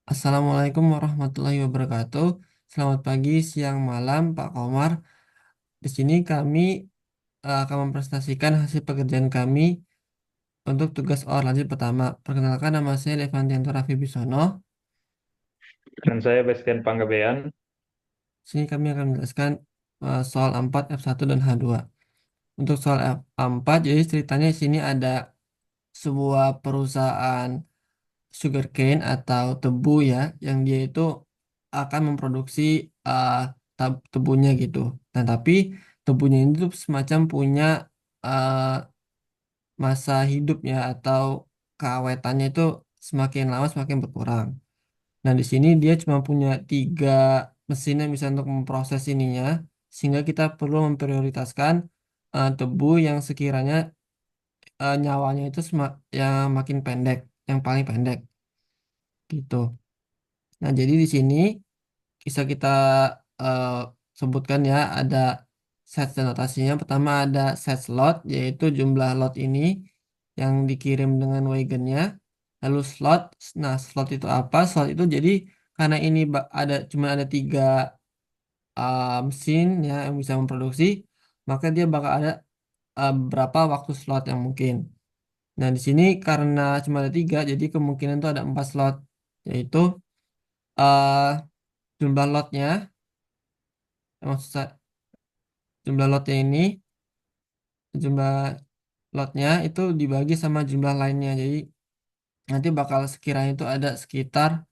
Assalamualaikum warahmatullahi wabarakatuh. Selamat pagi, siang, malam, Pak Komar. Di sini kami akan mempresentasikan hasil pekerjaan kami untuk tugas OR lanjut pertama. Perkenalkan, nama saya Levantianto Raffi Bisono. Dan saya Bastian Panggabean. Di sini kami akan menjelaskan soal 4 F1 dan H2. Untuk soal F4, jadi ceritanya di sini ada sebuah perusahaan sugarcane atau tebu ya, yang dia itu akan memproduksi uh, tebunya gitu. Nah, tapi tebunya ini tuh semacam punya uh, masa hidupnya atau keawetannya itu semakin lama semakin berkurang. Nah, di sini dia cuma punya 3 mesin yang bisa untuk memproses ininya, sehingga kita perlu memprioritaskan tebu yang sekiranya nyawanya itu yang makin pendek, yang paling pendek gitu. Nah, jadi di sini bisa kita eh, sebutkan ya, ada set dan notasinya. Pertama ada set slot, yaitu jumlah lot ini yang dikirim dengan wagonnya. Lalu slot, nah slot itu apa? Slot itu jadi karena ini cuma ada 3 mesin ya yang bisa memproduksi, maka dia bakal ada berapa waktu slot yang mungkin. Nah, di sini karena cuma ada 3, jadi kemungkinan itu ada 4 slot, yaitu eh, jumlah lotnya, maksud saya, jumlah lotnya ini, jumlah lotnya itu dibagi sama jumlah lainnya. Jadi nanti bakal sekiranya itu ada sekitar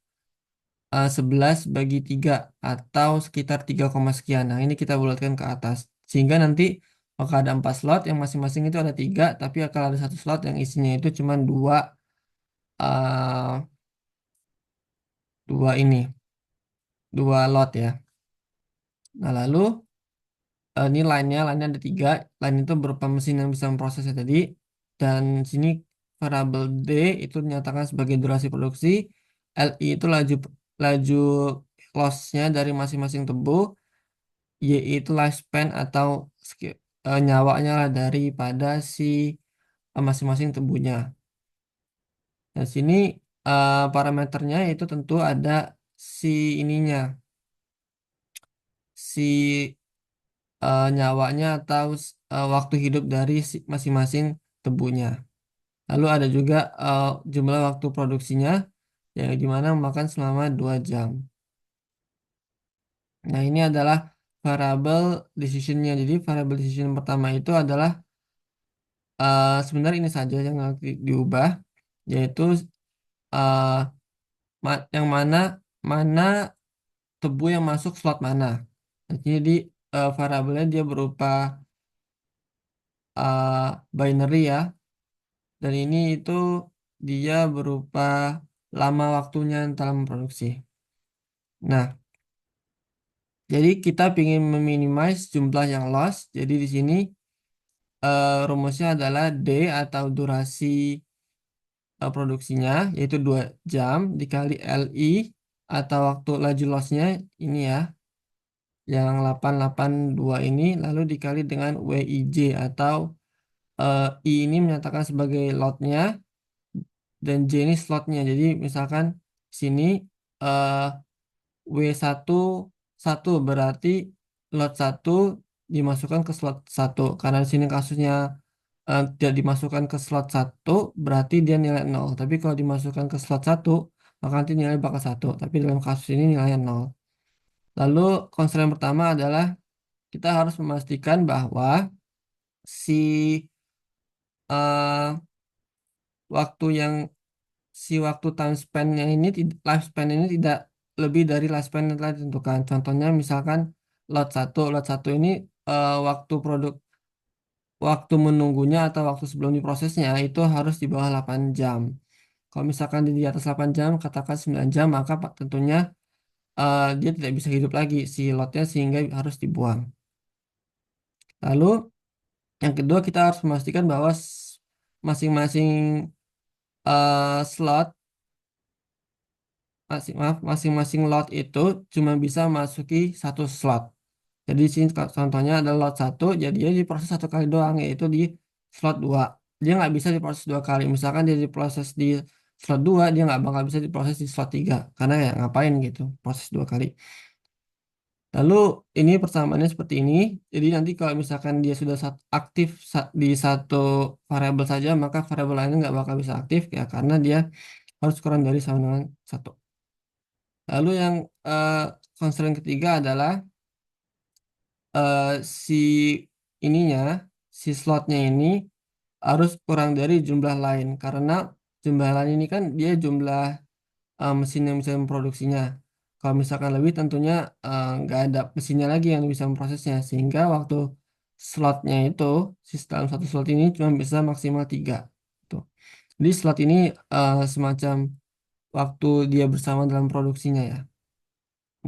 11 bagi 3 atau sekitar 3, sekian. Nah, ini kita bulatkan ke atas. Sehingga nanti bakal ada 4 slot yang masing-masing itu ada 3, tapi akan ada 1 slot yang isinya itu cuma eh, dua lot ya. Nah, lalu ini line-nya ada 3. Line itu berupa mesin yang bisa memprosesnya tadi. Dan sini variabel D itu dinyatakan sebagai durasi produksi. LI itu laju loss-nya dari masing-masing tebu. Y itu lifespan atau nyawanya lah daripada si masing-masing tebunya. Nah, sini parameternya itu tentu ada si ininya, si nyawanya atau waktu hidup dari masing-masing tebunya. Lalu ada juga jumlah waktu produksinya yang dimana memakan selama 2 jam. Nah, ini adalah variable decisionnya. Jadi variable decision pertama itu adalah sebenarnya ini saja yang nanti diubah, yaitu eh, yang mana mana tebu yang masuk slot mana. Jadi variabelnya dia berupa binary ya. Dan ini itu dia berupa lama waktunya dalam memproduksi. Nah, jadi kita ingin meminimais jumlah yang loss. Jadi di sini rumusnya adalah D atau durasi produksinya, yaitu 2 jam dikali LI atau waktu laju lossnya ini ya, yang 882 ini, lalu dikali dengan WIJ atau I ini menyatakan sebagai lotnya dan J ini slotnya. Jadi misalkan sini eh, W1 satu berarti lot satu dimasukkan ke slot satu. Karena di sini kasusnya tidak dimasukkan ke slot satu berarti dia nilai nol. Tapi kalau dimasukkan ke slot satu maka nanti nilai bakal satu. Tapi dalam kasus ini nilainya nol. Lalu konstrain pertama adalah kita harus memastikan bahwa si eh, waktu yang si waktu time span-nya ini lifespan ini tidak lebih dari lifespan yang telah ditentukan. Contohnya misalkan lot satu ini waktu menunggunya atau waktu sebelum diprosesnya itu harus di bawah 8 jam. Kalau misalkan di atas 8 jam, katakan 9 jam, maka tentunya dia tidak bisa hidup lagi si lotnya sehingga harus dibuang. Lalu yang kedua kita harus memastikan bahwa masing-masing slot masing-masing lot itu cuma bisa masuki 1 slot. Jadi di sini contohnya ada lot satu, jadi dia diproses 1 kali doang, yaitu di slot 2. Dia nggak bisa diproses 2 kali. Misalkan dia diproses di slot 2 dia nggak bakal bisa diproses di slot 3 karena ya ngapain gitu proses dua kali. Lalu ini persamaannya seperti ini. Jadi nanti kalau misalkan dia sudah aktif di satu variabel saja, maka variabel lainnya nggak bakal bisa aktif ya karena dia harus kurang dari sama dengan satu. Lalu yang eh, constraint ketiga adalah eh, si ininya, si slotnya ini harus kurang dari jumlah lain karena jumlah lain ini kan dia jumlah mesin yang bisa memproduksinya. Kalau misalkan lebih tentunya nggak ada mesinnya lagi yang bisa memprosesnya sehingga waktu slotnya itu dalam satu slot ini cuma bisa maksimal tiga. Tuh. Jadi slot ini semacam waktu dia bersama dalam produksinya ya.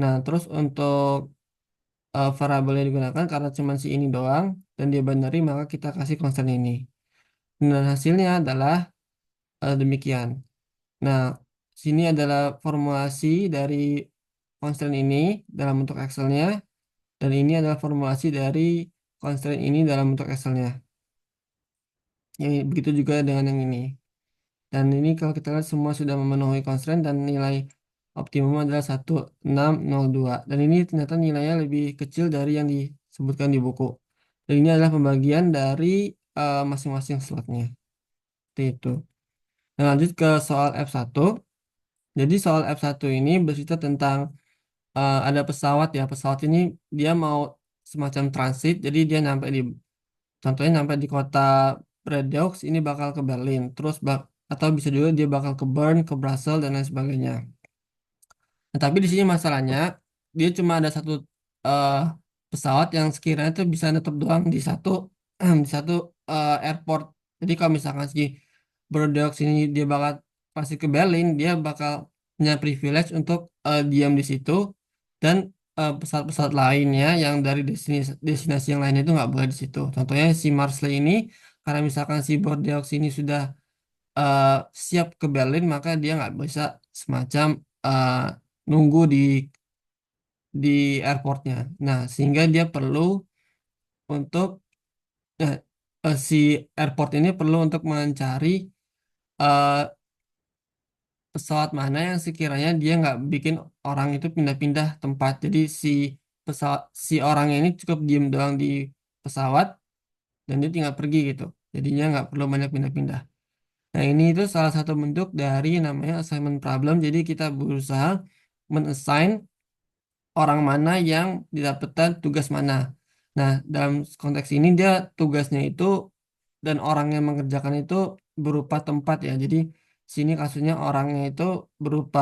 Nah, terus untuk variabel yang digunakan karena cuma si ini doang dan dia binary maka kita kasih constant ini. Dan hasilnya adalah demikian. Nah, sini adalah formulasi dari constraint ini dalam bentuk Excel-nya dan ini adalah formulasi dari constraint ini dalam bentuk Excel-nya. Yang begitu juga dengan yang ini. Dan ini kalau kita lihat semua sudah memenuhi constraint dan nilai optimum adalah 1602. Dan ini ternyata nilainya lebih kecil dari yang disebutkan di buku. Dan ini adalah pembagian dari masing-masing slotnya. Seperti itu. Nah, lanjut ke soal F1. Jadi soal F1 ini bercerita tentang ada pesawat ya. Pesawat ini dia mau semacam transit. Jadi dia nyampe di contohnya nyampe di kota Bordeaux ini bakal ke Berlin. Terus atau bisa juga dia bakal ke Bern, ke Brussels dan lain sebagainya. Nah, tapi di sini masalahnya dia cuma ada satu eh, pesawat yang sekiranya itu bisa netep doang di satu di satu airport. Jadi kalau misalkan si Bordeaux ini dia bakal pasti ke Berlin, dia bakal punya privilege untuk diam di situ dan pesawat-pesawat lainnya yang dari destinasi yang lainnya itu nggak boleh di situ. Contohnya si Marseille ini karena misalkan si Bordeaux ini sudah eh, siap ke Berlin maka dia nggak bisa semacam eh, nunggu di airportnya. Nah, sehingga dia perlu untuk eh, si airport ini perlu untuk mencari eh, pesawat mana yang sekiranya dia nggak bikin orang itu pindah-pindah tempat. Jadi si orangnya ini cukup diem doang di pesawat dan dia tinggal pergi gitu. Jadinya nggak perlu banyak pindah-pindah. Nah, ini itu salah satu bentuk dari namanya assignment problem. Jadi kita berusaha men-assign orang mana yang didapatkan tugas mana. Nah, dalam konteks ini dia tugasnya itu dan orang yang mengerjakan itu berupa tempat ya. Jadi sini kasusnya orangnya itu berupa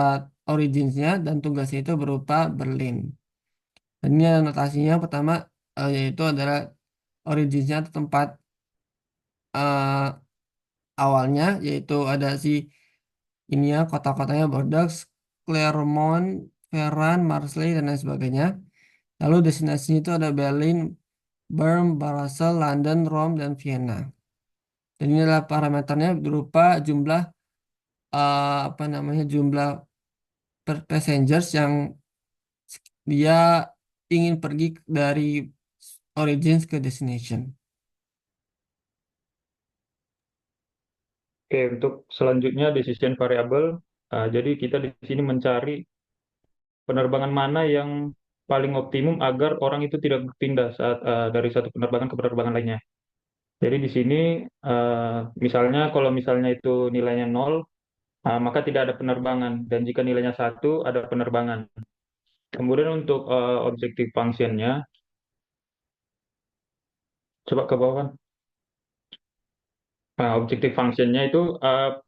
originsnya dan tugasnya itu berupa Berlin. Dan ini ada notasinya pertama yaitu adalah originsnya atau tempat eh, awalnya yaitu ada si ini ya kota-kotanya Bordeaux, Clermont, Ferrand, Marseille dan lain sebagainya. Lalu destinasinya itu ada Berlin, Bern, Basel, London, Rome, dan Vienna. Dan ini adalah parameternya berupa jumlah apa namanya jumlah passengers yang dia ingin pergi dari origins ke destination. Oke, untuk selanjutnya decision variable. Jadi kita di sini mencari penerbangan mana yang paling optimum agar orang itu tidak berpindah saat dari satu penerbangan ke penerbangan lainnya. Jadi di sini misalnya kalau misalnya itu nilainya nol, maka tidak ada penerbangan. Dan jika nilainya satu, ada penerbangan. Kemudian untuk objective functionnya, coba ke bawah kan. Nah, objective functionnya itu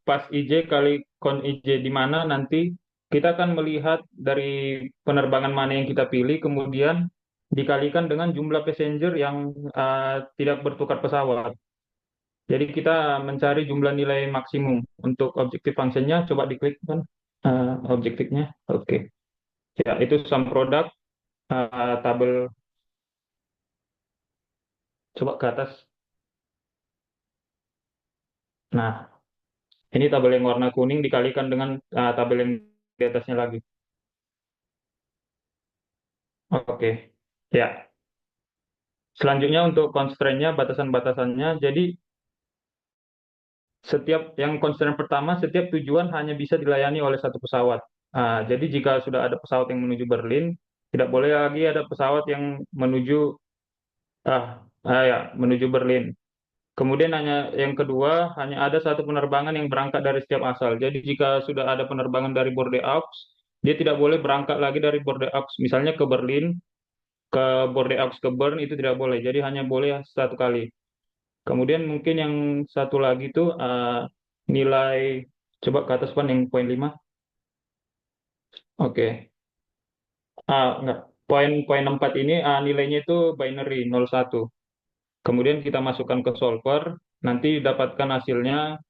pas IJ kali con IJ di mana nanti kita akan melihat dari penerbangan mana yang kita pilih, kemudian dikalikan dengan jumlah passenger yang tidak bertukar pesawat. Jadi kita mencari jumlah nilai maksimum untuk objective functionnya. Coba diklik kan objektifnya. Oke. Ya, itu sum product tabel, coba ke atas. Nah, ini tabel yang warna kuning dikalikan dengan tabel yang di atasnya lagi. Oke. Ya. Selanjutnya untuk constraint-nya, batasan-batasannya. Jadi yang constraint pertama, setiap tujuan hanya bisa dilayani oleh satu pesawat. Jadi jika sudah ada pesawat yang menuju Berlin, tidak boleh lagi ada pesawat yang menuju ya, menuju Berlin. Kemudian yang kedua, hanya ada satu penerbangan yang berangkat dari setiap asal. Jadi jika sudah ada penerbangan dari Bordeaux, dia tidak boleh berangkat lagi dari Bordeaux. Misalnya ke Berlin, ke Bordeaux ke Bern itu tidak boleh. Jadi hanya boleh satu kali. Kemudian mungkin yang satu lagi itu nilai, coba ke atas Pan yang poin 5. Oke. Enggak. Poin 4 ini nilainya itu binary 01. Kemudian kita masukkan ke solver, nanti dapatkan hasilnya.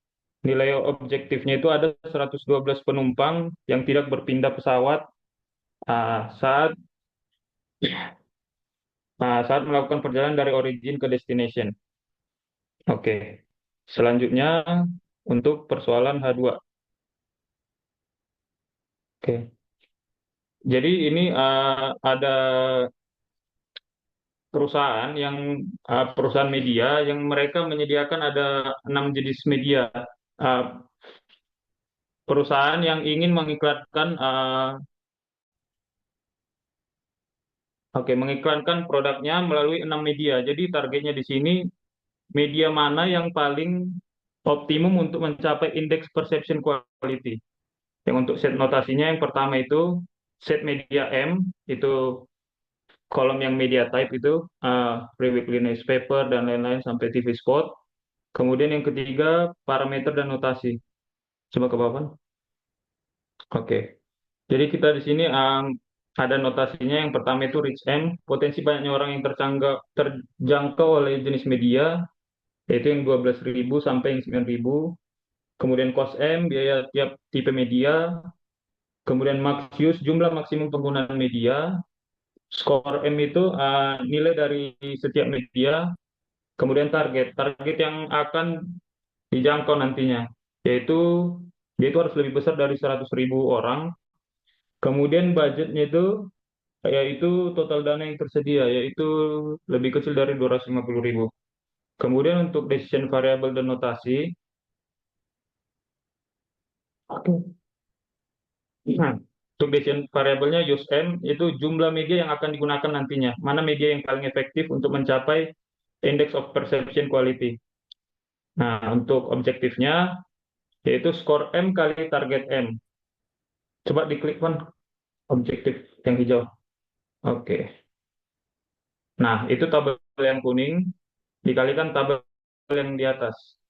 Nilai objektifnya itu ada 112 penumpang yang tidak berpindah pesawat saat saat melakukan perjalanan dari origin ke destination. Oke. Selanjutnya untuk persoalan H2. Oke. Jadi ini ada perusahaan media yang mereka menyediakan ada 6 jenis media. Uh, Perusahaan yang ingin mengiklankan produknya melalui 6 media. Jadi targetnya di sini media mana yang paling optimum untuk mencapai indeks perception quality. Yang untuk set notasinya yang pertama itu set media M, itu kolom yang media type itu Free Weekly Newspaper dan lain-lain sampai TV Spot. Kemudian yang ketiga parameter dan notasi. Coba ke bawah. Oke. Jadi kita di sini ada notasinya. Yang pertama itu reach M, potensi banyaknya orang yang terjangkau oleh jenis media, yaitu yang 12.000 sampai yang 9.000. Kemudian cost M, biaya tiap tipe media. Kemudian max use, jumlah maksimum penggunaan media. Skor M itu nilai dari setiap media. Kemudian target yang akan dijangkau nantinya, yaitu dia itu harus lebih besar dari 100.000 orang. Kemudian budgetnya itu yaitu total dana yang tersedia, yaitu lebih kecil dari 250.000. Kemudian untuk decision variable dan notasi, nah, untuk decision variabelnya use M itu jumlah media yang akan digunakan nantinya. Mana media yang paling efektif untuk mencapai index of perception quality. Nah, untuk objektifnya yaitu skor M kali target M. Coba diklik kan objektif yang hijau. Oke. Nah, itu tabel yang kuning dikalikan tabel yang di atas.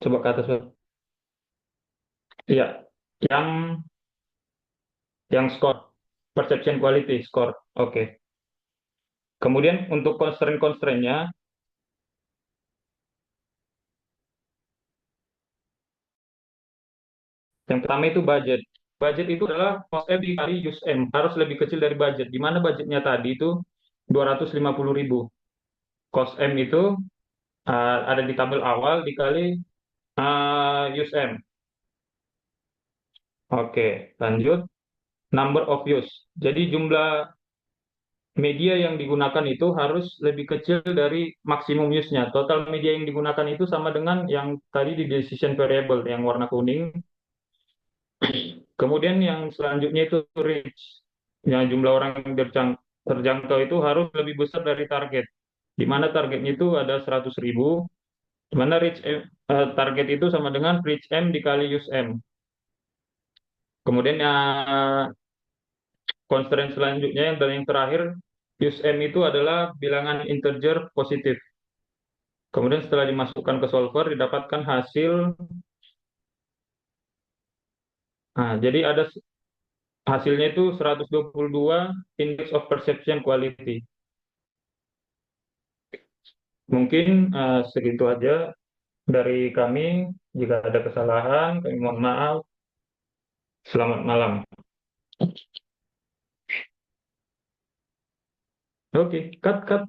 Coba ke atas. Bang. Iya, yang skor perception quality score. Oke. Kemudian untuk constraint-constraintnya, yang pertama itu budget. Budget itu adalah cost M dikali use M, harus lebih kecil dari budget. Di mana budgetnya tadi itu 250.000. Cost M itu ada di tabel awal dikali use M. Oke, lanjut. Number of use. Jadi jumlah media yang digunakan itu harus lebih kecil dari maksimum use-nya. Total media yang digunakan itu sama dengan yang tadi di decision variable yang warna kuning. Kemudian yang selanjutnya itu reach. Ya, jumlah orang yang terjangkau itu harus lebih besar dari target. Di mana targetnya itu ada 100.000, di mana target itu sama dengan reach M dikali use M. Kemudian constraint selanjutnya yang terakhir, use M itu adalah bilangan integer positif. Kemudian setelah dimasukkan ke solver didapatkan hasil. Nah, jadi ada hasilnya itu 122 index of perception quality. Mungkin segitu aja dari kami. Jika ada kesalahan, kami mohon maaf. Selamat malam. Oke, cut, cut.